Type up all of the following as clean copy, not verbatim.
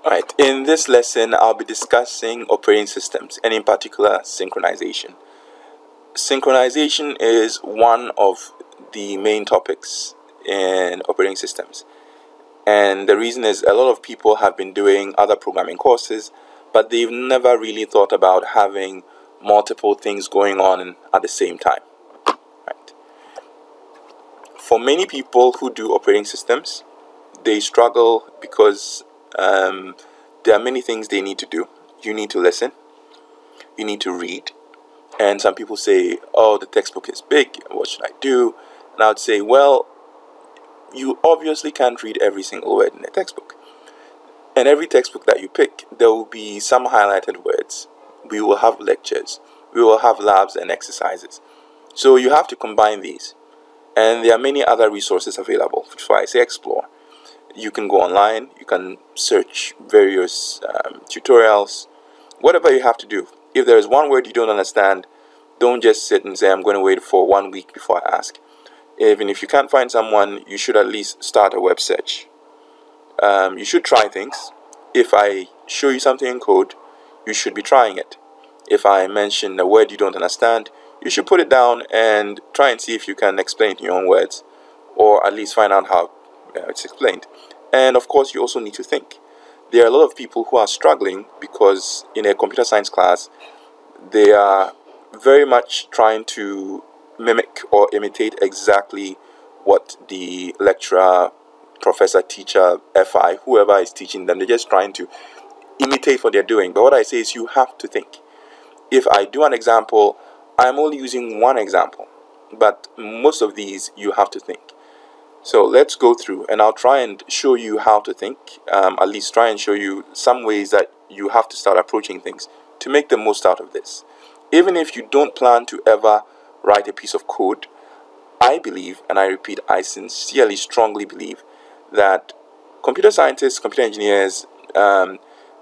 Alright, in this lesson I'll be discussing operating systems and in particular synchronization. Synchronization is one of the main topics in operating systems, and the reason is a lot of people have been doing other programming courses, but they've never really thought about having multiple things going on at the same time. Right. For many people who do operating systems, they struggle because there are many things they need to do. You need to listen, you need to read, and some people say, oh, the textbook is big, what should I do? And I would say, well, you obviously can't read every single word in the textbook. And every textbook that you pick, there will be some highlighted words. We will have lectures, we will have labs and exercises. So you have to combine these. And there are many other resources available, which is why I say explore. You can go online, you can search various tutorials, whatever you have to do. If there is one word you don't understand, don't just sit and say, I'm going to wait for 1 week before I ask. Even if you can't find someone, you should at least start a web search. You should try things. If I show you something in code, you should be trying it. If I mention a word you don't understand, you should put it down and try and see if you can explain it in your own words, or at least find out how it's explained. And of course, you also need to think. There are a lot of people who are struggling because in a computer science class, they are very much trying to mimic or imitate exactly what the lecturer, professor, teacher, FI, whoever is teaching them. They're just trying to imitate what they're doing. But what I say is you have to think. If I do an example, I'm only using one example, but most of these you have to think. So let's go through and I'll try and show you how to think, at least try and show you some ways that you have to start approaching things to make the most out of this. Even if you don't plan to ever write a piece of code, I believe, and I repeat, I sincerely, strongly believe that computer scientists, computer engineers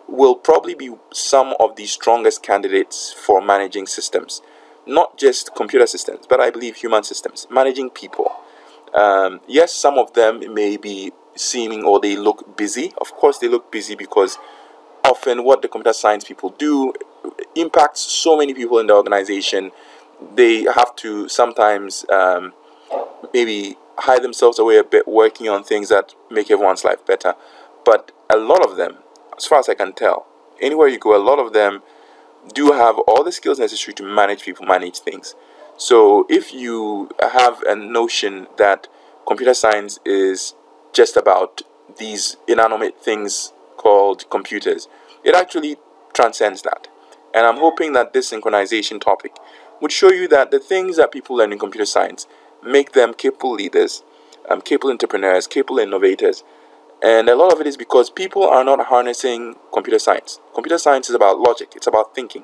will probably be some of the strongest candidates for managing systems. Not just computer systems, but I believe human systems, managing people. Yes, some of them may be seeming or they look busy. Of course, they look busy because often what the computer science people do impacts so many people in the organization. They have to sometimes maybe hide themselves away a bit working on things that make everyone's life better. But a lot of them, as far as I can tell, anywhere you go, a lot of them do have all the skills necessary to manage people, manage things. So if you have a notion that computer science is just about these inanimate things called computers, it actually transcends that. And I'm hoping that this synchronization topic would show you that the things that people learn in computer science make them capable leaders, capable entrepreneurs, capable innovators. And a lot of it is because people are not harnessing computer science. Computer science is about logic, it's about thinking.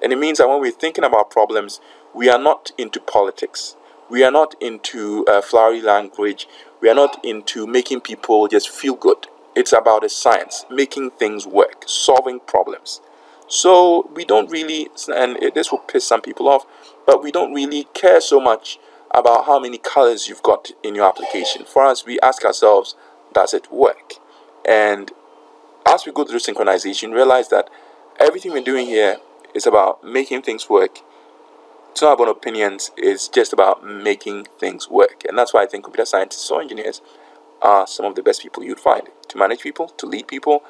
And it means that when we're thinking about problems, we are not into politics. We are not into flowery language. We are not into making people just feel good. It's about a science, making things work, solving problems. So we don't really, and this will piss some people off, but we don't really care so much about how many colors you've got in your application. For us, we ask ourselves, does it work? And as we go through synchronization, realize that everything we're doing here is about making things work. It's not about opinions, it's just about making things work. And that's why I think computer scientists or engineers are some of the best people you'd find to manage people, to lead people,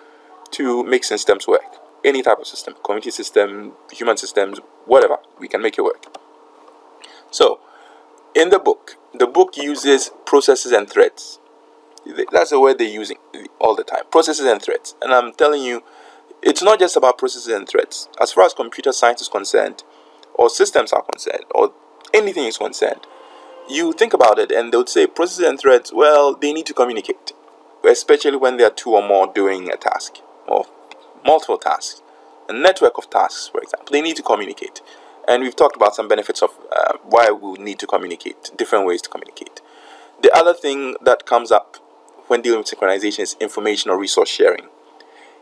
to make systems work. Any type of system, community system, human systems, whatever, we can make it work. So, in the book uses processes and threads. That's the word they're using all the time, processes and threads. And I'm telling you, it's not just about processes and threads. As far as computer science is concerned, or systems are concerned, or anything is concerned, you think about it and they would say processes and threads, well, they need to communicate, especially when there are two or more doing a task, or multiple tasks, a network of tasks, for example. They need to communicate. And we've talked about some benefits of why we need to communicate, different ways to communicate. The other thing that comes up when dealing with synchronization is information or resource sharing.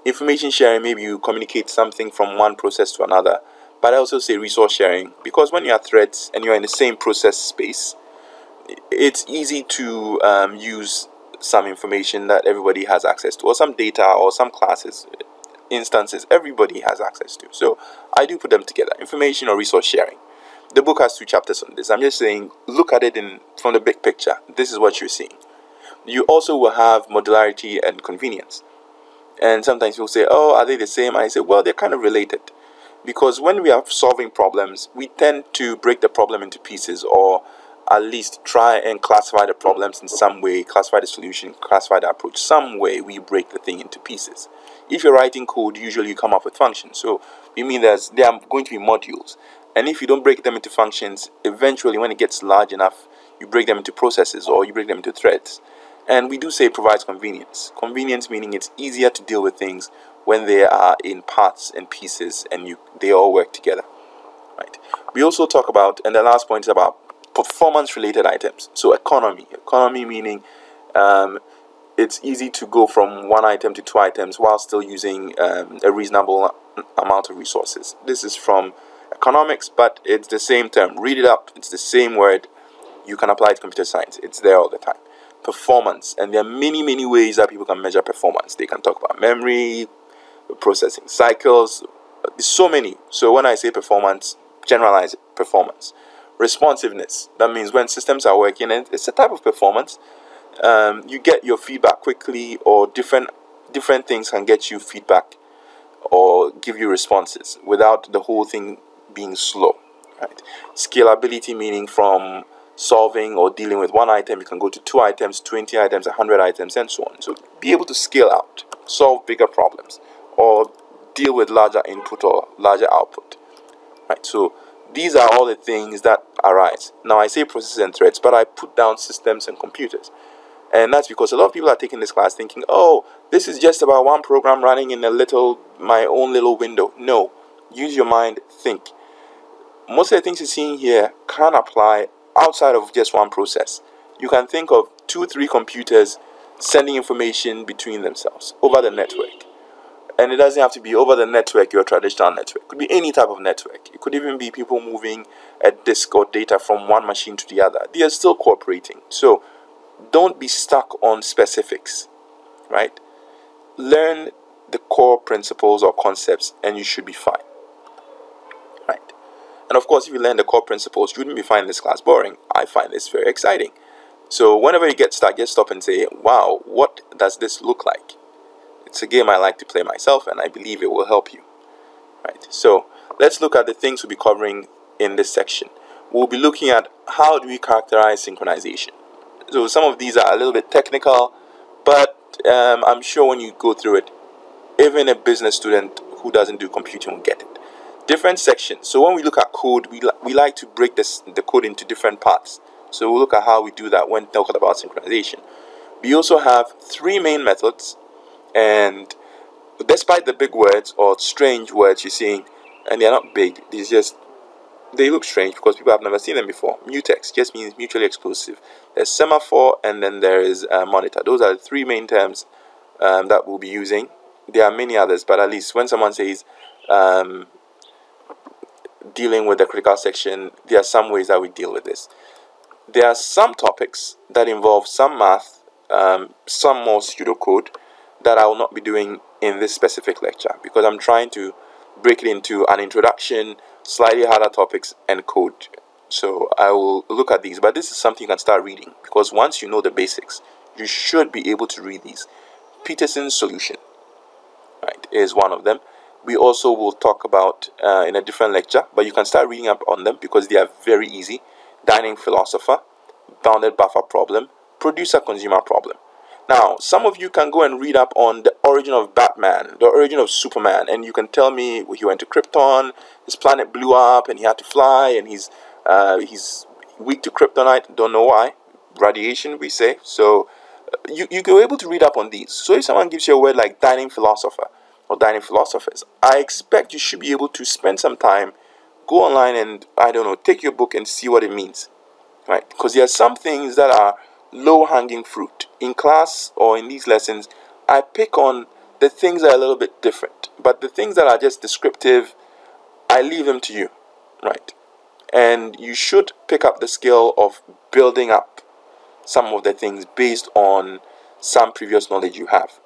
Information sharing, maybe you communicate something from one process to another, but I also say resource sharing because when you are threads and you're in the same process space, it's easy to use some information that everybody has access to, or some data, or some classes, instances everybody has access to. So I do put them together, information or resource sharing. The book has 2 chapters on this. I'm just saying, look at it from the big picture. This is what you're seeing. You also will have modularity and convenience. And sometimes people say, oh, are they the same? And I say, well, they're kind of related. Because when we are solving problems, we tend to break the problem into pieces, or at least try and classify the problems in some way, classify the solution, classify the approach. Some way we break the thing into pieces. If you're writing code, usually you come up with functions. So we mean there are going to be modules. And if you don't break them into functions, eventually when it gets large enough, you break them into processes, or you break them into threads. And we do say it provides convenience. Convenience meaning it's easier to deal with things when they are in parts and pieces and they all work together. Right. We also talk about, and the last point is about performance related items. So economy meaning it's easy to go from 1 item to 2 items while still using a reasonable amount of resources. This is from economics, but it's the same term. Read it up. It's the same word. You can apply it to computer science. It's there all the time. Performance, and there are many ways that people can measure performance. They can talk about memory, processing cycles, so many. So when I say performance, generalize performance. Responsiveness, that means when systems are working, and it's a type of performance. You get your feedback quickly, or different things can get you feedback or give you responses without the whole thing being slow. Right. Scalability, meaning from solving or dealing with 1 item, you can go to 2 items, 20 items, 100 items, and so on. So be able to scale out, solve bigger problems, or deal with larger input or larger output. Right. So these are all the things that arise. Now I say processes and threads, but I put down systems and computers. And that's because a lot of people are taking this class thinking, oh, this is just about 1 program running in my own little window. No, use your mind, think. Most of the things you're seeing here can apply outside of just 1 process. You can think of 2, 3 computers sending information between themselves over the network. And it doesn't have to be over the network, your traditional network. It could be any type of network. It could even be people moving a disk or data from 1 machine to the other. They are still cooperating. So don't be stuck on specifics, right? Learn the core principles or concepts and you should be fine, right? And of course, if you learn the core principles, you wouldn't be finding this class boring. I find this very exciting. So whenever you get stuck, just stop and say, wow, what does this look like? It's a game I like to play myself, and I believe it will help you, right? So let's look at the things we'll be covering in this section. We'll be looking at how do we characterize synchronization. So some of these are a little bit technical, but I'm sure when you go through it, even a business student who doesn't do computing will get it. Different sections. So when we look at code, we like to break the code into different parts. So we'll look at how we do that when talking about synchronization. We also have 3 main methods, and despite the big words or strange words you're seeing, and they're not big, they look strange because people have never seen them before. Mutex just means mutually exclusive. There's Semaphore, and then there is monitor. Those are the 3 main terms that we'll be using. There are many others, but at least when someone says dealing with the critical section, there are some ways that we deal with this. There are some topics that involve some math, some more pseudocode that I will not be doing in this specific lecture because I'm trying to break it into an introduction, slightly harder topics, and code. So I will look at these, but this is something you can start reading because once you know the basics, you should be able to read these. Peterson's solution, right, is one of them. We also will talk about in a different lecture, but you can start reading up on them because they are very easy. Dining philosopher, bounded buffer problem, producer-consumer problem. Now, some of you can go and read up on the origin of Batman, the origin of Superman, and you can tell me he went to Krypton, his planet blew up, and he had to fly, and he's weak to kryptonite. Don't know why. Radiation, we say. So you go able to read up on these. So if someone gives you a word like dining philosopher or dining philosophers, I expect you should be able to spend some time, go online and, I don't know, take your book and see what it means, right? Because there are some things that are low-hanging fruit. In class or in these lessons, I pick on the things that are a little bit different. But the things that are just descriptive, I leave them to you, right? And you should pick up the skill of building up some of the things based on some previous knowledge you have,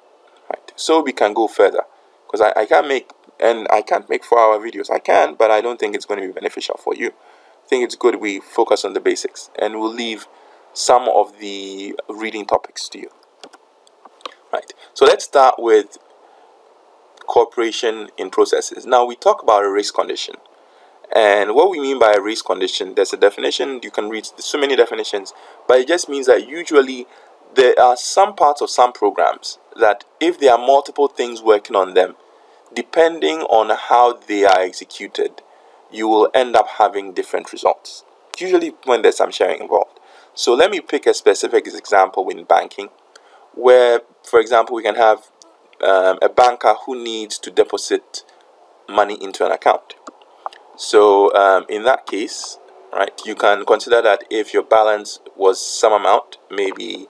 right? So we can go further, because I can't make 4-hour videos. I can, but I don't think it's going to be beneficial for you. I think it's good we focus on the basics, and we'll leave some of the reading topics to you, right? So let's start with cooperation in processes. Now we talk about a race condition, and what we mean by a race condition, there's a definition. You can read so many definitions, but it just means that usually there are some parts of some programs that if there are multiple things working on them, depending on how they are executed, you will end up having different results, usually when there's some sharing involved. So let me pick a specific example in banking, where, for example, we can have a banker who needs to deposit money into an account. So in that case, right, you can consider that if your balance was some amount, maybe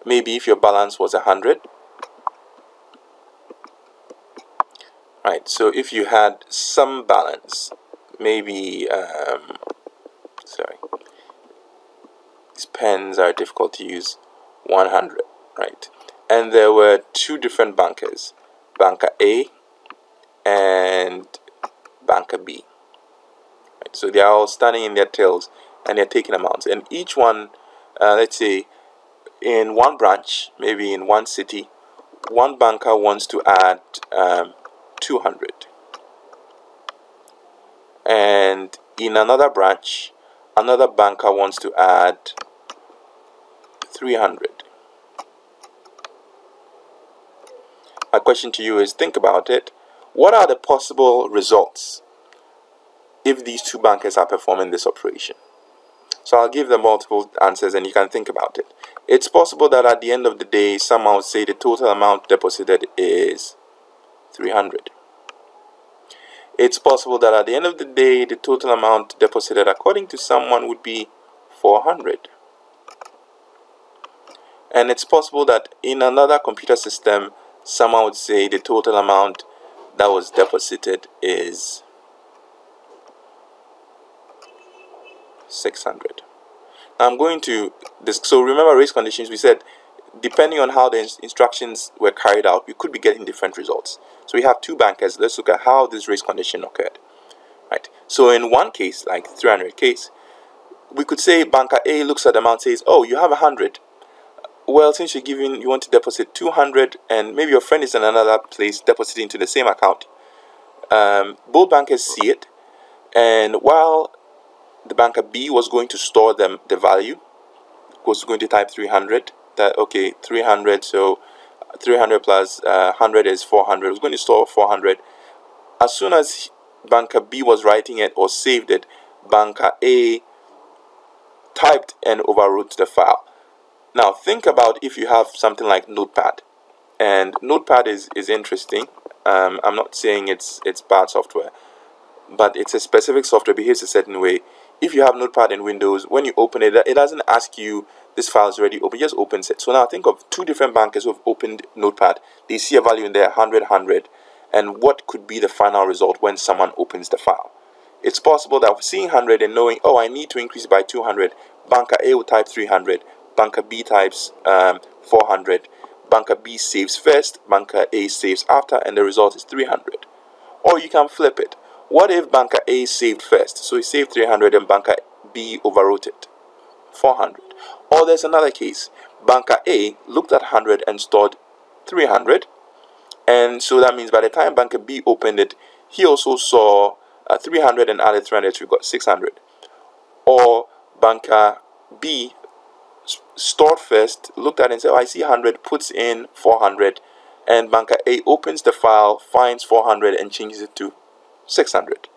if your balance was 100, right? So if you had some balance, maybe sorry, these pens are difficult to use, 100, right? And there were two different bankers, banker A and banker B. Right? So they are all standing in their tails and they're taking amounts, and each one, let's say in one branch, maybe in one city, one banker wants to add 200, and in another branch, another banker wants to add 300. My question to you is, think about it. What are the possible results if these two bankers are performing this operation? So I'll give them multiple answers and you can think about it. It's possible that at the end of the day, someone would say the total amount deposited is 300. It's possible that at the end of the day, the total amount deposited according to someone would be 400. And it's possible that in another computer system, someone would say the total amount that was deposited is 600. Now I'm going to this. So remember, race conditions, we said depending on how the instructions were carried out, we could be getting different results. So we have two bankers. Let's look at how this race condition occurred, right? So in one case, like 300 case, we could say banker A looks at the amount, says, oh, you have 100. Well, since you want to deposit 200, and maybe your friend is in another place depositing to the same account, both bankers see it, and while the banker B was going to store the value, was going to type 300, that okay, 300, so 300 plus 100 is 400. It was going to store 400. As soon as banker B was writing it or saved it, banker A typed and overwrote the file. Now think about if you have something like Notepad, and Notepad is interesting. I'm not saying it's bad software, but it's a specific software, behaves a certain way. If you have Notepad in Windows, when you open it, it doesn't ask you this file is already open, it just opens it. So now think of two different bankers who have opened Notepad. They see a value in there, 100, 100, and what could be the final result when someone opens the file? It's possible that seeing 100 and knowing, oh, I need to increase by 200, banker A will type 300, banker B types 400, banker B saves first, banker A saves after, and the result is 300. Or you can flip it. What if banker A saved first? So he saved 300 and banker B overwrote it, 400. Or there's another case. Banker A looked at 100 and stored 300. And so that means by the time banker B opened it, he also saw 300 and added 300, so we got 600. Or banker B stored first, looked at it and said, oh, I see 100, puts in 400. And banker A opens the file, finds 400 and changes it to 600.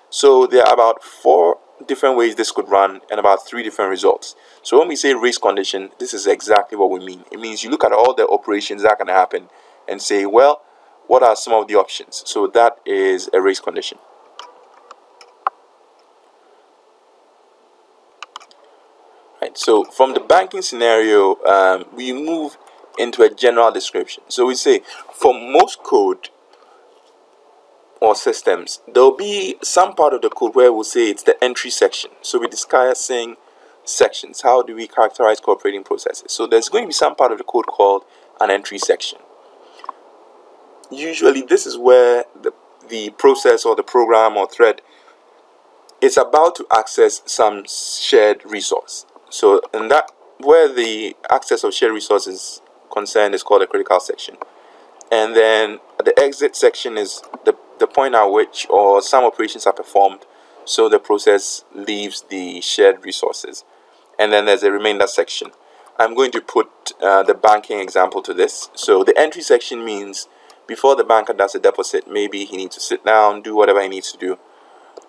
So there are about 4 different ways this could run and about 3 different results. So when we say race condition, this is exactly what we mean. It means you look at all the operations that can happen and say, well, what are some of the options? So that is a race condition. Right. So from the banking scenario, we move into a general description. So we say for most code, or systems, there'll be some part of the code where we'll say it's the entry section. So we're discussing sections. How do we characterize cooperating processes? So there's going to be some part of the code called an entry section. Usually this is where the process or the program or thread is about to access some shared resource. So in that, where the access of shared resource is concerned, is called a critical section. And then the exit section is the point at which or some operations are performed, so the process leaves the shared resources. And then there's a remainder section. I'm going to put the banking example to this. So the entry section means before the banker does a deposit, maybe he needs to sit down, do whatever he needs to do.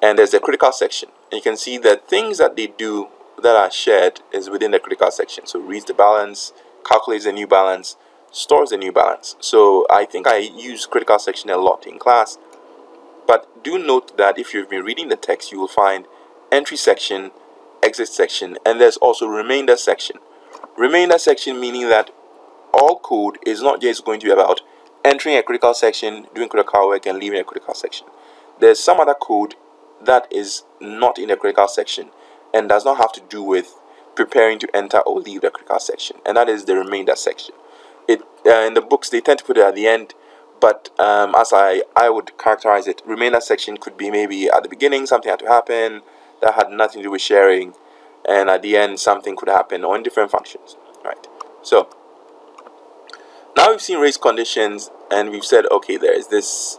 And there's the critical section. And you can see that things that they do that are shared is within the critical section. So reads the balance, calculates the new balance, stores the new balance. So I think I use critical section a lot in class. But do note that if you've been reading the text, you will find entry section, exit section, and there's also remainder section. Remainder section meaning that all code is not just going to be about entering a critical section, doing critical work, and leaving a critical section. There's some other code that is not in the critical section and does not have to do with preparing to enter or leave the critical section, and that is the remainder section. In the books they tend to put it at the end, but as I would characterize it, remainder section could be maybe at the beginning something had to happen that had nothing to do with sharing, and at the end something could happen, or in different functions, right? So now we've seen race conditions, and we've said, okay, there is this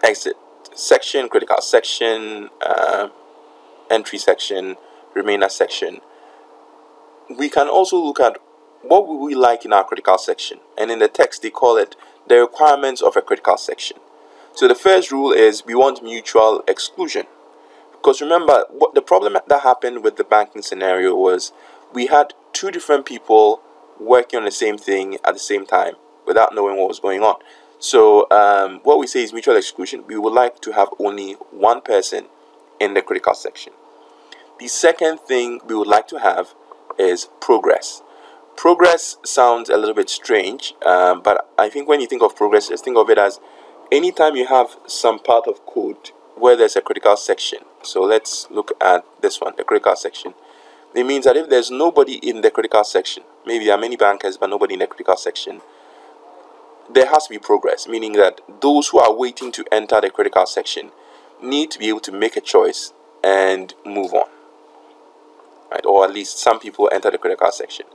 exit section, critical section, entry section, remainder section. We can also look at what would we like in our critical section, and in the text they call it the requirements of a critical section. So the first rule is we want mutual exclusion, because remember what the problem that happened with the banking scenario was we had two different people working on the same thing at the same time without knowing what was going on. So what we say is mutual exclusion. We would like to have only one person in the critical section. The second thing we would like to have is progress. Progress sounds a little bit strange, but I think when you think of progress, just think of it as anytime you have some part of code where there's a critical section. So let's look at this one, the critical section. It means that if there's nobody in the critical section, maybe there are many bankers but nobody in the critical section, there has to be progress, meaning that those who are waiting to enter the critical section need to be able to make a choice and move on, right? Or at least some people enter the critical section,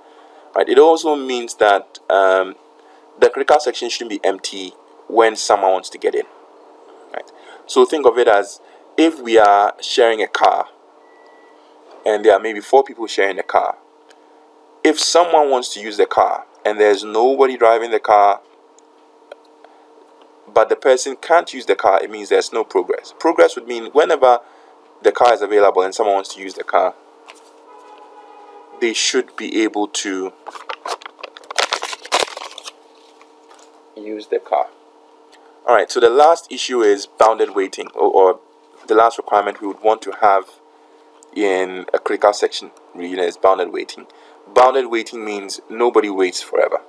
right? It also means that the critical section shouldn't be empty when someone wants to get in, right? So think of it as if we are sharing a car and there are maybe 4 people sharing a car. If someone wants to use the car and there's nobody driving the car, but the person can't use the car, it means there's no progress. Progress would mean whenever the car is available and someone wants to use the car, they should be able to use the car. Alright, so the last issue is bounded waiting, or the last requirement we would want to have in a critical section really is bounded waiting. Bounded waiting means nobody waits forever.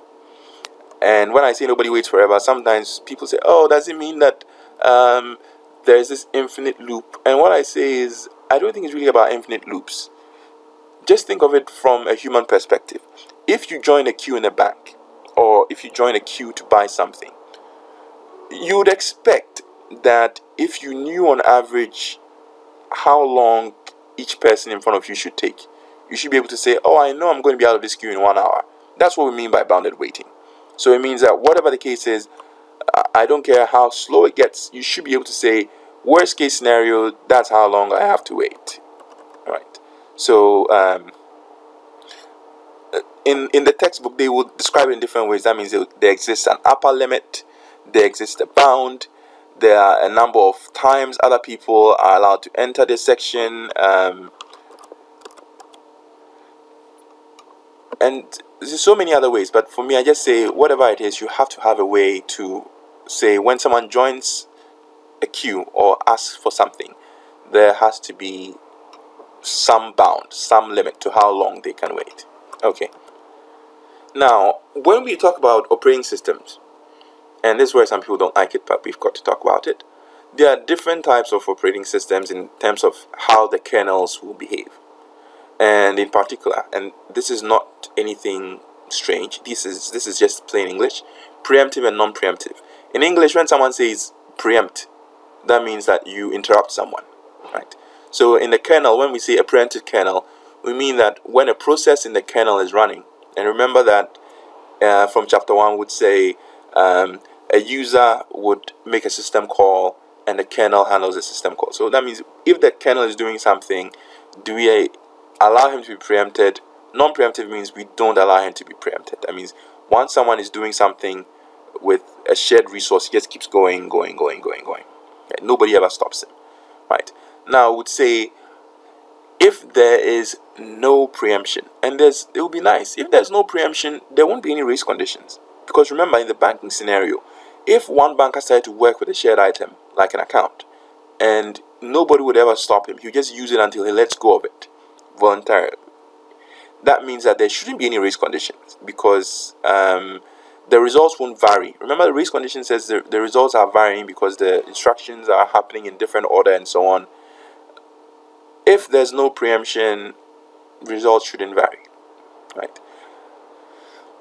And when I say nobody waits forever, sometimes people say, oh, does it mean that there's this infinite loop? And what I say is, I don't think it's really about infinite loops. Just think of it from a human perspective. If you join a queue in a bank, or if you join a queue to buy something, you would expect that if you knew on average how long each person in front of you should take, you should be able to say, oh, I know I'm going to be out of this queue in 1 hour. That's what we mean by bounded waiting. So it means that whatever the case is, I don't care how slow it gets, you should be able to say, worst case scenario, that's how long I have to wait. All right. So in the textbook, they will describe it in different ways. That means there exists an upper limit, there exists a bound, there are a number of times other people are allowed to enter this section, and there's so many other ways. But for me, I just say whatever it is, you have to have a way to say when someone joins a queue or asks for something, there has to be some bound, some limit to how long they can wait. Okay. Now, when we talk about operating systems, and this is where some people don't like it, but we've got to talk about it, There are different types of operating systems in terms of how the kernels will behave. And in particular, and this is not anything strange, this is just plain English, preemptive and non-preemptive. In English, when someone says preempt, that means that you interrupt someone, right? So in the kernel, when we say a preemptive kernel, we mean that when a process in the kernel is running, and remember that from chapter 1 would say a user would make a system call and the kernel handles the system call. So that means if the kernel is doing something, do we allow him to be preempted? Non-preemptive means we don't allow him to be preempted. That means once someone is doing something with a shared resource, he just keeps going. Right? Nobody ever stops him. Right? Now I would say if there is no preemption, and it will be nice. If there's no preemption, there won't be any race conditions. Because remember, in the banking scenario, if one banker started to work with a shared item, like an account, and nobody would ever stop him, he'll just use it until he lets go of it voluntarily. That means that there shouldn't be any race conditions, because the results won't vary. Remember, the race condition says the results are varying because the instructions are happening in different order and so on. If there's no preemption, results shouldn't vary, right?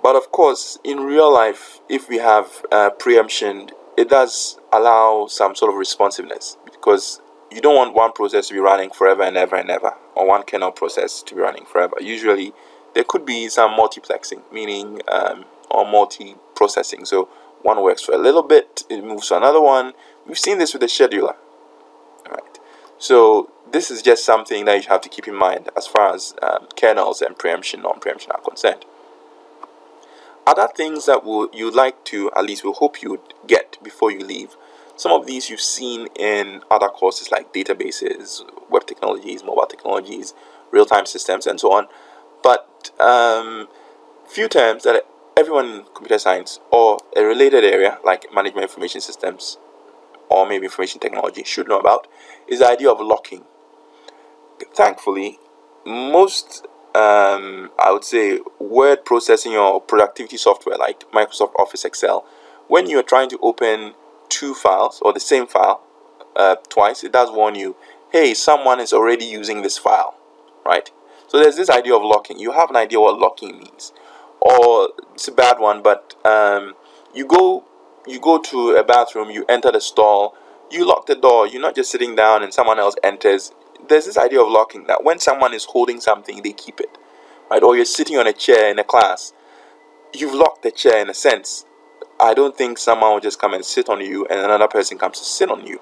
But of course, in real life, if we have preemption, it does allow some sort of responsiveness, because you don't want one process to be running forever and ever and ever, or one kernel process to be running forever. Usually, there could be some multiplexing, meaning or multi-processing. So one works for a little bit, it moves to another one. We've seen this with the scheduler, right? So this is just something that you have to keep in mind as far as kernels and preemption, non-preemption are concerned. Other things that you'd like to, at least we hope you would get before you leave. Some of these you've seen in other courses like databases, web technologies, mobile technologies, real-time systems, and so on. But few terms that everyone in computer science or a related area like management information systems or maybe information technology should know about is the idea of locking. Thankfully, most I would say word processing or productivity software like Microsoft Office Excel, when you're trying to open two files or the same file twice, it does warn you, hey, someone is already using this file, right? So there's this idea of locking. You have an idea what locking means, or it's a bad one, but you go to a bathroom, you enter the stall, you lock the door. You're not just sitting down and someone else enters. There's this idea of locking, that when someone is holding something, they keep it, right? Or you're sitting on a chair in a class, you've locked the chair in a sense. I don't think someone will just come and sit on you and another person comes to sit on you,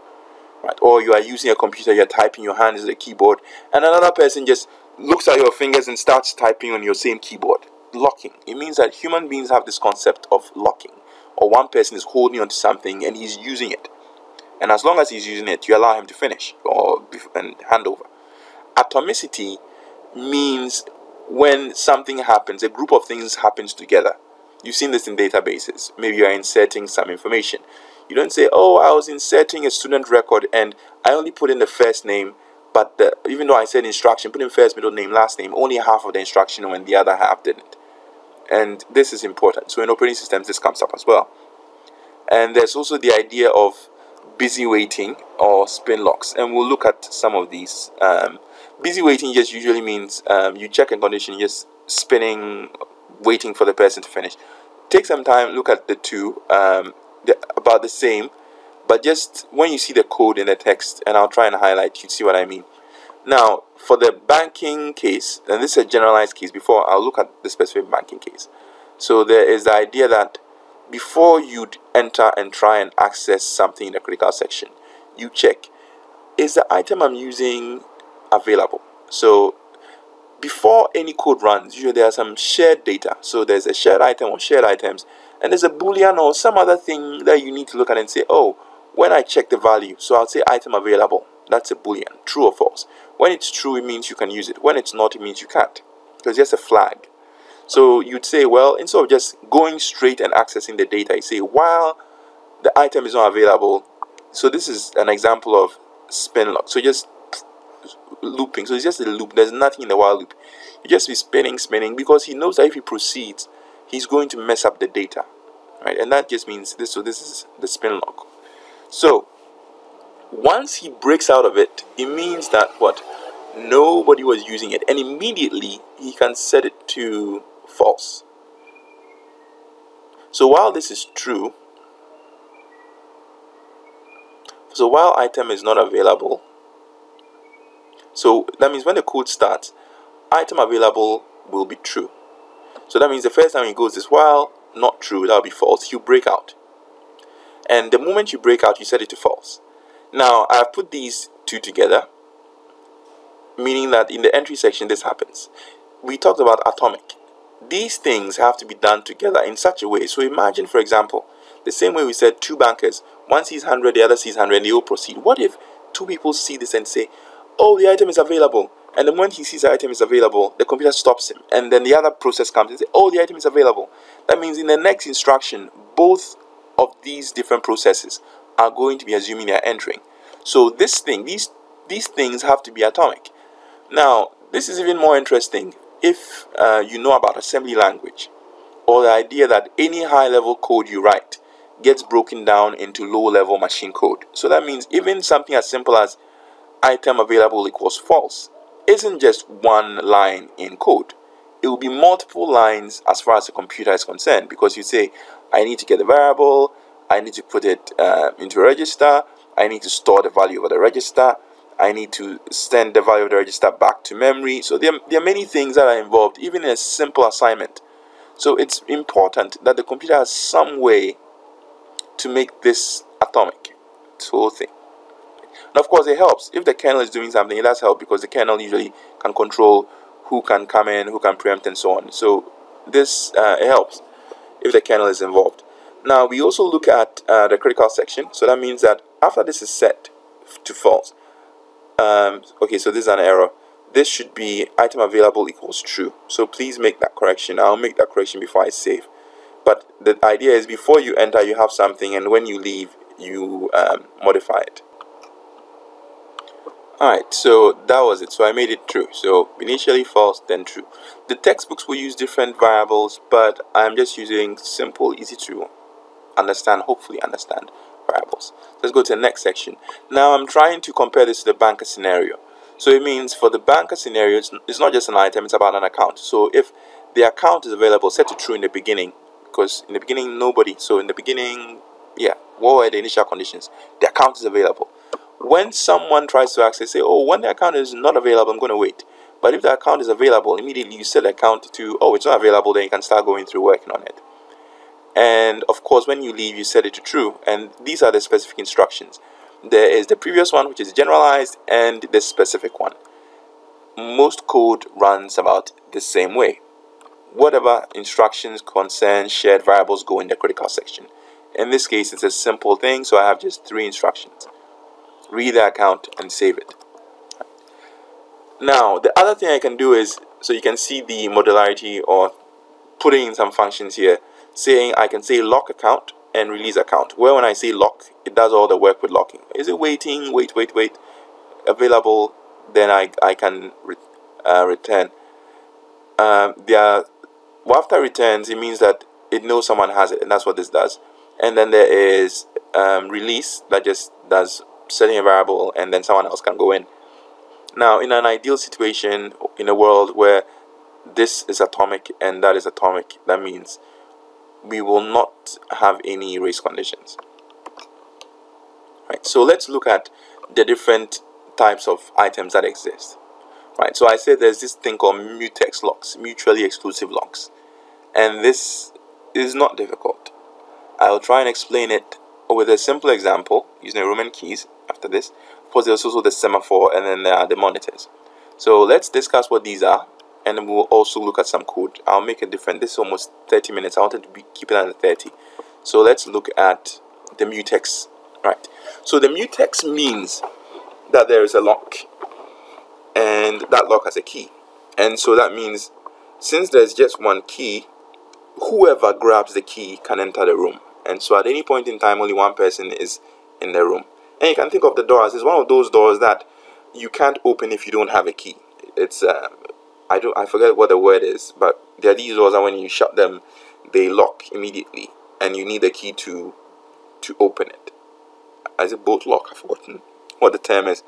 right? Or you are using a computer, you're typing, your hand is the keyboard, and another person just looks at your fingers and starts typing on your same keyboard. Locking. It means that human beings have this concept of locking, or one person is holding onto something and he's using it. And as long as he's using it, you allow him to finish and hand over. Atomicity means when something happens, a group of things happens together. You've seen this in databases. Maybe you are inserting some information. You don't say, oh, I was inserting a student record and I only put in the first name, but even though I said instruction, put in first, middle name, last name, only half of the instruction when the other half didn't. And this is important. So in operating systems, this comes up as well. And there's also the idea of busy waiting or spin locks, and we'll look at some of these. Busy waiting just usually means you check a condition, just spinning, waiting for the person to finish. Take some time, look at the two, they're about the same, but just when you see the code in the text, and I'll try and highlight, you see what I mean. Now, for the banking case, and this is a generalized case, before I'll look at the specific banking case. So there is the idea that before you'd enter and try and access something in the critical section, you check, is the item I'm using available? So before any code runs, usually there are some shared data. So there's a shared item or shared items, and there's a boolean or some other thing that you need to look at and say, oh, when I check the value, so I'll say item available. That's a boolean, true or false. When it's true, it means you can use it. When it's not, it means you can't. Because it's just a flag. So you'd say, well, instead of just going straight and accessing the data, you say, while the item is not available. So this is an example of spin lock. So just looping. So it's just a loop. There's nothing in the while loop. You just be spinning, because he knows that if he proceeds, he's going to mess up the data, right? And that just means this. So this is the spin lock. So Once he breaks out of it, it means that what? Nobody was using it, and immediately he can set it to false. So while this is true, while item is not available, so that means when the code starts, item available will be true. So that means the first time he goes is while not true, that'll be false. You break out, and the moment you break out, you set it to false. Now I've put these two together, meaning that in the entry section this happens. We talked about atomic. These things have to be done together in such a way. So imagine, for example, the same way we said two bankers, one sees 100, the other sees 100, and they all proceed. What if two people see this and say, oh, the item is available, and the moment he sees the item is available, the computer stops him, and then the other process comes and says, oh, the item is available. That means in the next instruction, both of these different processes are going to be assuming they are entering. So this thing, these things have to be atomic. Now, this is even more interesting if you know about assembly language, or the idea that any high-level code you write gets broken down into low-level machine code. So that means even something as simple as item available equals false isn't just one line in code. It will be multiple lines as far as the computer is concerned, because you say, I need to get the variable, I need to put it into a register, I need to store the value of the register, I need to send the value of the register back to memory. So there are many things that are involved, even in a simple assignment. So it's important that the computer has some way to make this atomic, this whole thing. And of course, it helps. If the kernel is doing something, it does help, because the kernel usually can control who can come in, who can preempt, and so on. So this it helps if the kernel is involved. Now, we also look at the critical section. So that means that after this is set to false, okay, so this is an error. This should be item available equals true. So please make that correction. I'll make that correction before I save. But the idea is before you enter, you have something, and when you leave, you modify it. Alright, so that was it. So I made it true. So initially false, then true. The textbooks will use different variables, but I'm just using simple, easy to understand, hopefully understand variables. Let's go to the next section. Now I'm trying to compare this to the banker scenario. So it means for the banker scenario, it's not just an item, it's about an account. So if the account is available, set to true in the beginning, because in the beginning nobody, so in the beginning, yeah, what were the initial conditions? The account is available. When someone tries to access, say, oh, when the account is not available, I'm going to wait. But if the account is available, immediately you set the account to, oh, it's not available, then you can start going through working on it. And of course, when you leave, you set it to true. And these are the specific instructions. There is the previous one, which is generalized, and the specific one. Most code runs about the same way. Whatever instructions concern shared variables go in the critical section. In this case, it's a simple thing, so I have just 3 instructions. Read the account and save it. Now, the other thing I can do is, so you can see the modularity, or putting in some functions here, saying I can say lock account and release account. Where when I say lock, it does all the work with locking. Is it waiting? Wait. Available, then I can return. After returns, it means that it knows someone has it, and that's what this does. And then there is release, that just does setting a variable, and then someone else can go in. Now, in an ideal situation, in a world where this is atomic and that is atomic, that means we will not have any race conditions. Right, so let's look at the different types of items that exist. Right, so I said there's this thing called Mutex locks, mutually exclusive locks, and this is not difficult. I'll try and explain it with a simple example using the Roman keys. After this, of course, there's also the semaphore, and then there are the monitors. So let's discuss what these are, and then we'll also look at some code. I'll make a different. This is almost 30 minutes. I wanted to keep it under 30. So let's look at the mutex. Right. So the mutex means that there is a lock, and that lock has a key. And so that means since there's just one key, whoever grabs the key can enter the room. And so at any point in time, only one person is in the room. And you can think of the door as it's one of those doors that you can't open if you don't have a key. It's I forget what the word is, but there are these doors that when you shut them, they lock immediately, and you need a key to open it. Is it bolt lock? I've forgotten what the term is.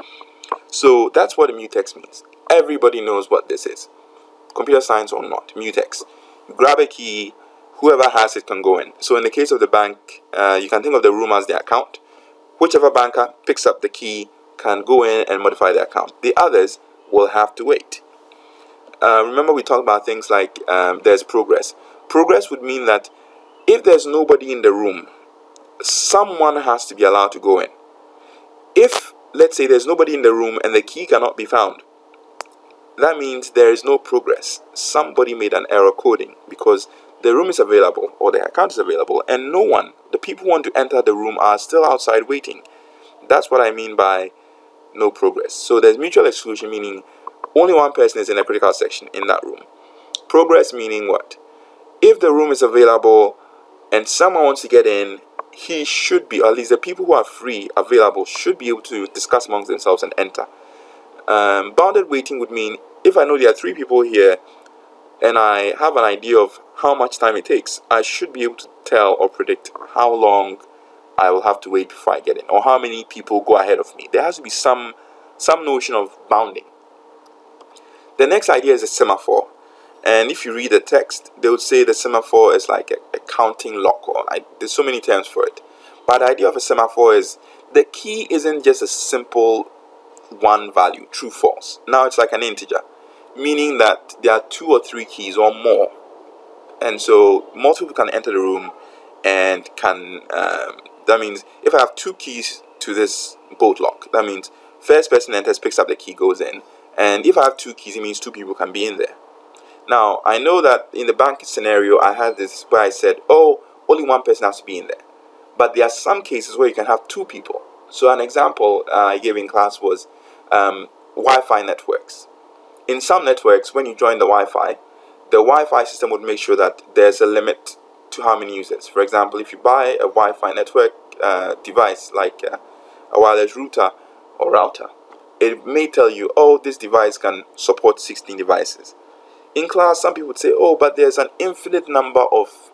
So that's what a mutex means. Everybody knows what this is, computer science or not. Mutex. You grab a key, whoever has it can go in. So in the case of the bank, you can think of the room as the account. Whichever banker picks up the key can go in and modify the account. The others will have to wait. Remember we talked about things like there's progress. Progress would mean that if there's nobody in the room, someone has to be allowed to go in. If, let's say, there's nobody in the room and the key cannot be found, that means there is no progress. Somebody made an error coding because the room is available or the account is available and no one, the people who want to enter the room, are still outside waiting. That's what I mean by no progress. So there's mutual exclusion, meaning only one person is in a critical section in that room. Progress meaning what? If the room is available and someone wants to get in, he should be, or at least the people who are free, available, should be able to discuss amongst themselves and enter. Bounded waiting would mean if I know there are 3 people here and I have an idea of how much time it takes, I should be able to tell or predict how long I will have to wait before I get in, or how many people go ahead of me. There has to be some notion of bounding. The next idea is a semaphore. And if you read the text, they would say the semaphore is like a counting lock, or there's so many terms for it. But the idea of a semaphore is the key isn't just a simple one value, true, false. Now it's like an integer, meaning that there are 2 or 3 keys or more. And so multiple people can enter the room and can, that means if I have 2 keys to this bolt lock, that means first person enters, picks up the key, goes in. And if I have 2 keys, it means 2 people can be in there. Now, I know that in the bank scenario, I had this where I said, oh, only one person has to be in there. But there are some cases where you can have 2 people. So an example I gave in class was Wi-Fi networks. In some networks, when you join the Wi-Fi system would make sure that there's a limit to how many users. For example, if you buy a Wi-Fi network device like a wireless router or router, it may tell you, oh, this device can support 16 devices. In class, some people would say, oh, but there's an infinite number of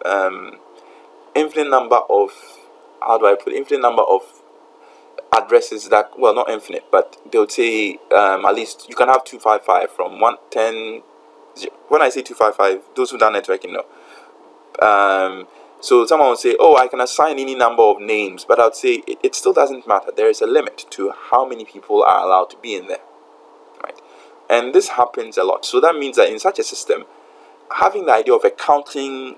addresses that, well, not infinite, but they would say at least you can have 255 from 110. When I say 255, those who done networking know. So someone would say, oh, I can assign any number of names, but I would say it still doesn't matter. There is a limit to how many people are allowed to be in there, right? And this happens a lot. So that means that in such a system, having the idea of a counting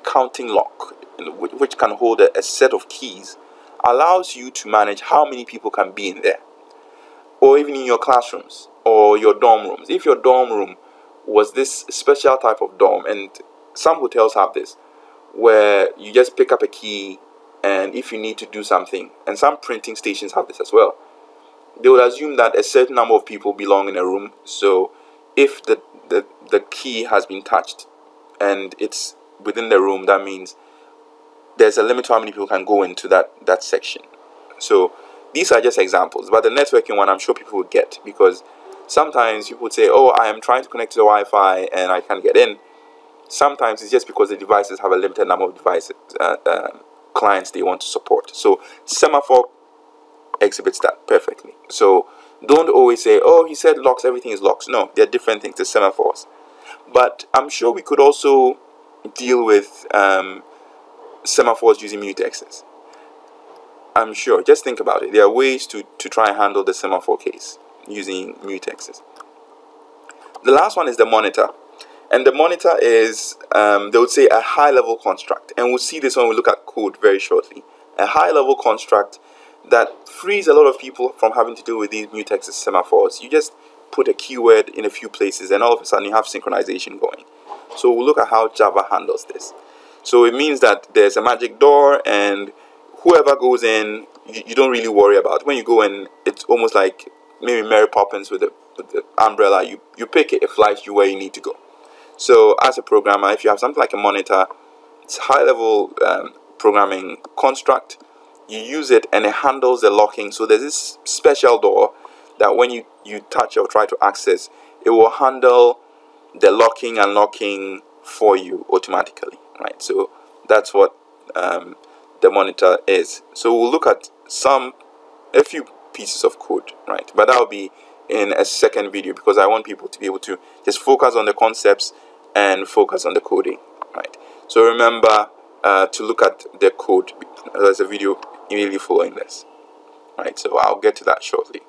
lock, which can hold a set of keys, allows you to manage how many people can be in there. Or even in your classrooms or your dorm rooms. If your dorm room was this special type of dorm, and some hotels have this, where you just pick up a key and if you need to do something, and some printing stations have this as well, they would assume that a certain number of people belong in a room. So if the key has been touched and it's within the room, that means there's a limit to how many people can go into that section. So these are just examples, but the networking one I'm sure people would get, because sometimes people would say, oh, I am trying to connect to the Wi-Fi and I can't get in. Sometimes it's just because the devices have a limited number of devices, clients they want to support. So Semaphore exhibits that perfectly. So don't always say, oh, he said locks, everything is locks. No, they're different things, the semaphores. But I'm sure we could also deal with semaphores using mutexes. I'm sure. Just think about it. There are ways to try and handle the semaphore case using mutexes. The last one is the monitor. And the monitor is, they would say, a high-level construct. And we'll see this when we look at code very shortly. A high-level construct that frees a lot of people from having to deal with these mutexes semaphores. You just put a keyword in a few places and all of a sudden you have synchronization going. So we'll look at how Java handles this. So it means that there's a magic door and whoever goes in, you don't really worry about. When you go in, it's almost like maybe Mary Poppins with the umbrella. You pick it, it flies you where you need to go. So as a programmer, if you have something like a monitor, it's a high-level programming construct. You use it and it handles the locking. So there's this special door that when you touch or try to access, it will handle the locking and unlocking for you automatically, right? So that's what the monitor is. So we'll look at a few pieces of code, right? But that will be in a second video, because I want people to be able to just focus on the concepts and focus on the coding, right? So remember to look at the code. There's a video immediately following this, right? So I'll get to that shortly.